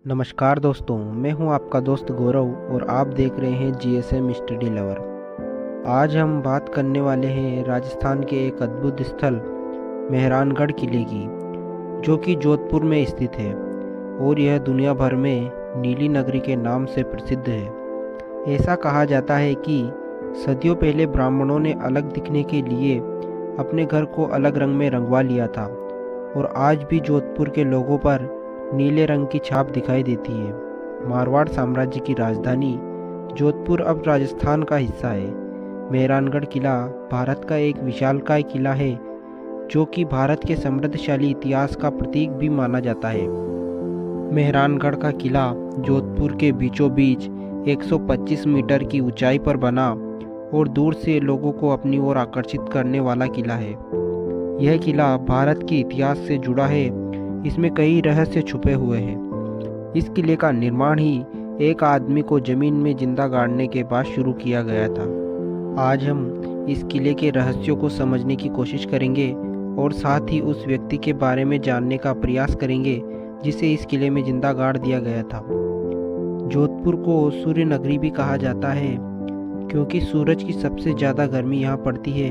नमस्कार दोस्तों, मैं हूं आपका दोस्त गौरव और आप देख रहे हैं जीएसएम स्टडी लवर। आज हम बात करने वाले हैं राजस्थान के एक अद्भुत स्थल मेहरानगढ़ किले की, जो कि जोधपुर में स्थित है और यह दुनिया भर में नीली नगरी के नाम से प्रसिद्ध है। ऐसा कहा जाता है कि सदियों पहले ब्राह्मणों ने अलग दिखने के लिए अपने घर को अलग रंग में रंगवा लिया था और आज भी जोधपुर के लोगों पर नीले रंग की छाप दिखाई देती है। मारवाड़ साम्राज्य की राजधानी जोधपुर अब राजस्थान का हिस्सा है। मेहरानगढ़ किला भारत का एक विशालकाय किला है, जो कि भारत के समृद्धशाली इतिहास का प्रतीक भी माना जाता है। मेहरानगढ़ का किला जोधपुर के बीचों बीच 125 मीटर की ऊंचाई पर बना और दूर से लोगों को अपनी ओर आकर्षित करने वाला किला है। यह किला भारत के इतिहास से जुड़ा है। इसमें कई रहस्य छुपे हुए हैं। इस किले का निर्माण ही एक आदमी को जमीन में जिंदा गाड़ने के बाद शुरू किया गया था। आज हम इस किले के रहस्यों को समझने की कोशिश करेंगे और साथ ही उस व्यक्ति के बारे में जानने का प्रयास करेंगे जिसे इस किले में जिंदा गाड़ दिया गया था। जोधपुर को सूर्य नगरी भी कहा जाता है, क्योंकि सूरज की सबसे ज़्यादा गर्मी यहाँ पड़ती है।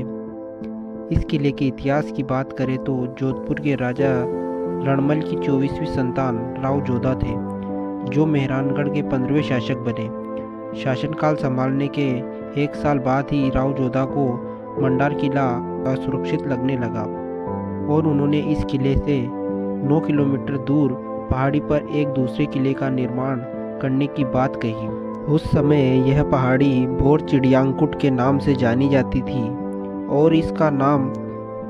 इस किले के इतिहास की बात करें तो जोधपुर के राजा रणमल की 24वीं संतान राव जोधा थे, जो मेहरानगढ़ के 15वें शासक बने। शासनकाल संभालने के 1 साल बाद ही राव जोधा को मंडार किला असुरक्षित लगने लगा और उन्होंने इस किले से 9 किलोमीटर दूर पहाड़ी पर एक दूसरे किले का निर्माण करने की बात कही। उस समय यह पहाड़ी भोर चिड़ियांकुट के नाम से जानी जाती थी और इसका नाम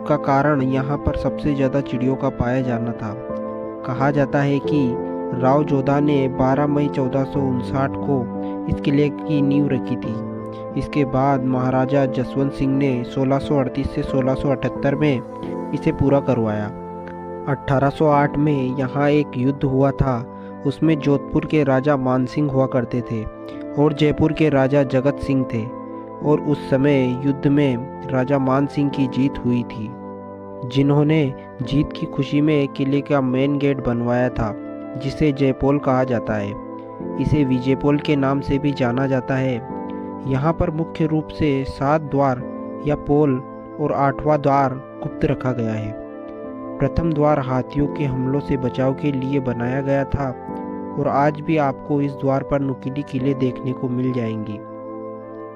का कारण यहाँ पर सबसे ज़्यादा चिड़ियों का पाया जाना था। कहा जाता है कि राव जोधा ने 12 मई 1459 को इस किले की नींव रखी थी। इसके बाद महाराजा जसवंत सिंह ने 1638 से 1678 में इसे पूरा करवाया। 1808 में यहाँ एक युद्ध हुआ था। उसमें जोधपुर के राजा मानसिंह हुआ करते थे और जयपुर के राजा जगत सिंह थे, और उस समय युद्ध में राजा मान सिंह की जीत हुई थी, जिन्होंने जीत की खुशी में किले का मेन गेट बनवाया था, जिसे जयपोल कहा जाता है। इसे विजयपोल के नाम से भी जाना जाता है। यहाँ पर मुख्य रूप से 7 द्वार या पोल और 8वां द्वार गुप्त रखा गया है। प्रथम द्वार हाथियों के हमलों से बचाव के लिए बनाया गया था और आज भी आपको इस द्वार पर नुकीली किले देखने को मिल जाएंगी।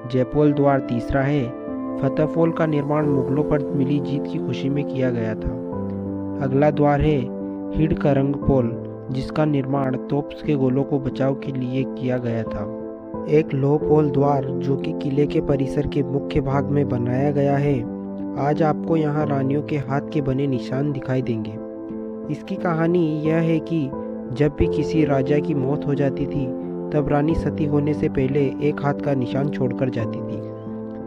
जयपोल द्वार तीसरा है। फतेहपोल का निर्माण मुगलों पर मिली जीत की खुशी में किया गया था। अगला द्वार है हिडकरंग पोल, जिसका निर्माण तोप के गोलों को बचाव के लिए किया गया था। एक लोहपोल द्वार, जो कि किले के परिसर के मुख्य भाग में बनाया गया है। आज आपको यहाँ रानियों के हाथ के बने निशान दिखाई देंगे। इसकी कहानी यह है कि जब भी किसी राजा की मौत हो जाती थी, तब रानी सती होने से पहले एक हाथ का निशान छोड़कर जाती थी।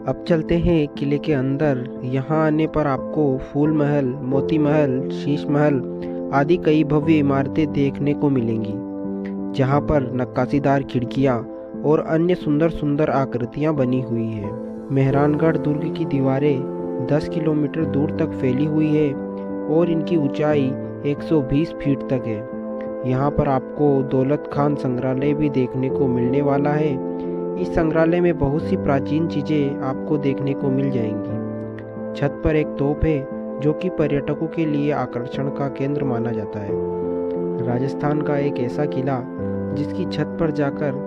अब चलते हैं किले के अंदर। यहाँ आने पर आपको फूल महल, मोती महल, शीश महल आदि कई भव्य इमारतें देखने को मिलेंगी, जहाँ पर नक्काशीदार खिड़कियाँ और अन्य सुंदर सुंदर आकृतियाँ बनी हुई हैं। मेहरानगढ़ दुर्ग की दीवारें 10 किलोमीटर दूर तक फैली हुई है और इनकी ऊंचाई 120 फीट तक है। यहाँ पर आपको दौलत खान संग्रहालय भी देखने को मिलने वाला है। इस संग्रहालय में बहुत सी प्राचीन चीज़ें आपको देखने को मिल जाएंगी। छत पर एक तोप है, जो कि पर्यटकों के लिए आकर्षण का केंद्र माना जाता है। राजस्थान का एक ऐसा किला जिसकी छत पर जाकर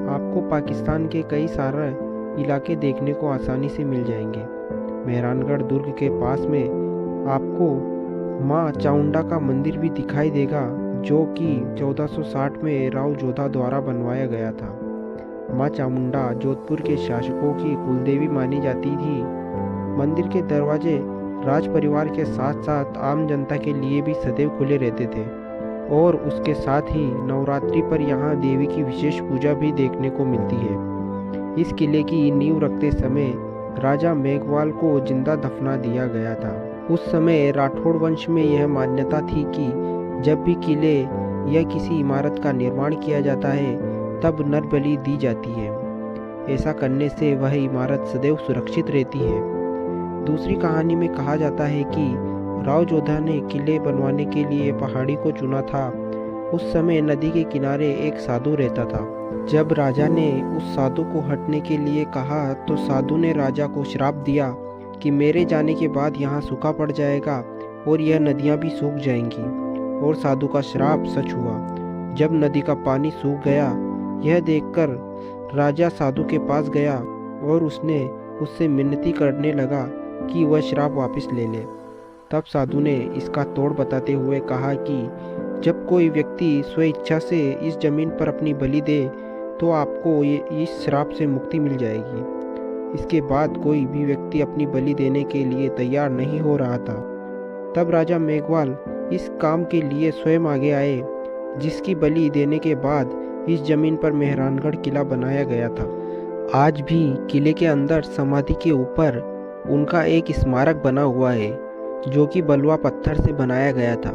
आपको पाकिस्तान के कई सारे इलाके देखने को आसानी से मिल जाएंगे। मेहरानगढ़ दुर्ग के पास में आपको माँ चामुंडा का मंदिर भी दिखाई देगा, जो कि 1460 में राव जोधा द्वारा बनवाया गया था। माँ चामुंडा जोधपुर के शासकों की कुलदेवी मानी जाती थी। मंदिर के दरवाजे राज परिवार के साथ साथ आम जनता के लिए भी सदैव खुले रहते थे और उसके साथ ही नवरात्रि पर यहाँ देवी की विशेष पूजा भी देखने को मिलती है। इस किले की नींव रखते समय राजा मेघवाल को जिंदा दफना दिया गया था। उस समय राठौड़ वंश में यह मान्यता थी कि जब भी किले या किसी इमारत का निर्माण किया जाता है, तब नर बलि दी जाती है। ऐसा करने से वह इमारत सदैव सुरक्षित रहती है। दूसरी कहानी में कहा जाता है कि राव जोधा ने किले बनवाने के लिए पहाड़ी को चुना था उस समय नदी के किनारे एक साधु रहता था। जब राजा ने उस साधु को हटने के लिए कहा तो साधु ने राजा को श्राप दिया कि मेरे जाने के बाद यहाँ सूखा पड़ जाएगा और यह नदियाँ भी सूख जाएंगी। और साधु का श्राप सच हुआ। जब नदी का पानी सूख गया, यह देखकर राजा साधु के पास गया और उससे मिन्नती करने लगा कि वह श्राप वापस ले ले। तब साधु ने इसका तोड़ बताते हुए कहा कि जब कोई व्यक्ति स्वेच्छा से इस जमीन पर अपनी बलि दे तो आपको इस श्राप से मुक्ति मिल जाएगी। इसके बाद कोई भी व्यक्ति अपनी बलि देने के लिए तैयार नहीं हो रहा था। तब राजा मेघवाल इस काम के लिए स्वयं आगे आए, जिसकी बलि देने के बाद इस जमीन पर मेहरानगढ़ किला बनाया गया था। आज भी किले के अंदर समाधि के ऊपर उनका एक स्मारक बना हुआ है, जो कि बलुआ पत्थर से बनाया गया था।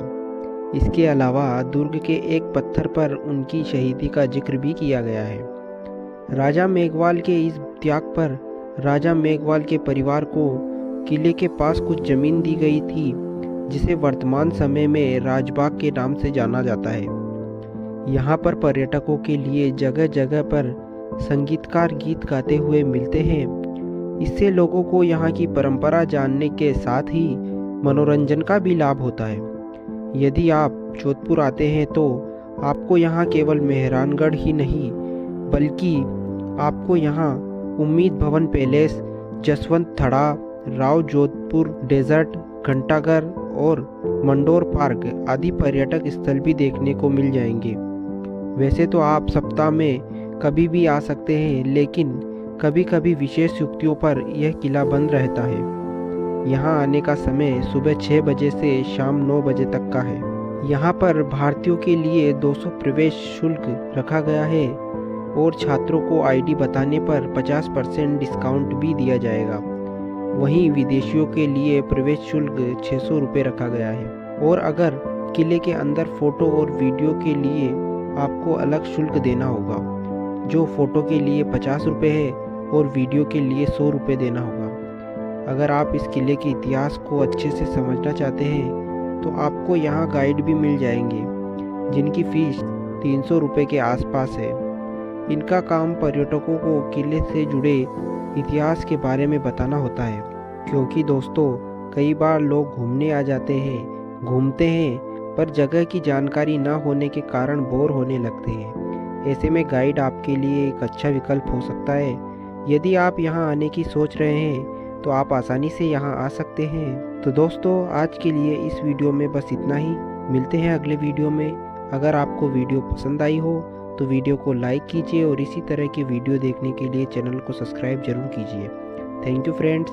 इसके अलावा दुर्ग के एक पत्थर पर उनकी शहीदी का जिक्र भी किया गया है। राजा मेघवाल के इस त्याग पर राजा मेघवाल के परिवार को किले के पास कुछ जमीन दी गई थी, जिसे वर्तमान समय में राजबाग के नाम से जाना जाता है। यहाँ पर पर्यटकों के लिए जगह जगह पर संगीतकार गीत गाते हुए मिलते हैं। इससे लोगों को यहाँ की परंपरा जानने के साथ ही मनोरंजन का भी लाभ होता है। यदि आप जोधपुर आते हैं तो आपको यहाँ केवल मेहरानगढ़ ही नहीं, बल्कि आपको यहाँ उम्मीद भवन पैलेस, जसवंत थड़ा, राव जोधपुर डेजर्ट, घंटाघर और मंडोर पार्क आदि पर्यटक स्थल भी देखने को मिल जाएंगे। वैसे तो आप सप्ताह में कभी भी आ सकते हैं, लेकिन कभी कभी विशेष युक्तियों पर यह किला बंद रहता है। यहाँ आने का समय सुबह 6 बजे से शाम 9 बजे तक का है। यहाँ पर भारतीयों के लिए 200 प्रवेश शुल्क रखा गया है और छात्रों को आईडी बताने पर 50% डिस्काउंट भी दिया जाएगा। वहीं विदेशियों के लिए प्रवेश शुल्क 600 रुपये रखा गया है। और अगर किले के अंदर फ़ोटो और वीडियो के लिए आपको अलग शुल्क देना होगा, जो फ़ोटो के लिए 50 रुपये है और वीडियो के लिए 100 रुपये देना होगा। अगर आप इस किले के इतिहास को अच्छे से समझना चाहते हैं तो आपको यहाँ गाइड भी मिल जाएंगे, जिनकी फ़ीस 300 रुपये के आसपास है। इनका काम पर्यटकों को किले से जुड़े इतिहास के बारे में बताना होता है, क्योंकि दोस्तों कई बार लोग घूमने आ जाते हैं, घूमते हैं, पर जगह की जानकारी ना होने के कारण बोर होने लगते हैं। ऐसे में गाइड आपके लिए एक अच्छा विकल्प हो सकता है। यदि आप यहाँ आने की सोच रहे हैं तो आप आसानी से यहाँ आ सकते हैं। तो दोस्तों आज के लिए इस वीडियो में बस इतना ही। मिलते हैं अगले वीडियो में। अगर आपको वीडियो पसंद आई हो तो वीडियो को लाइक कीजिए और इसी तरह की वीडियो देखने के लिए चैनल को सब्सक्राइब जरूर कीजिए। Thank you friends.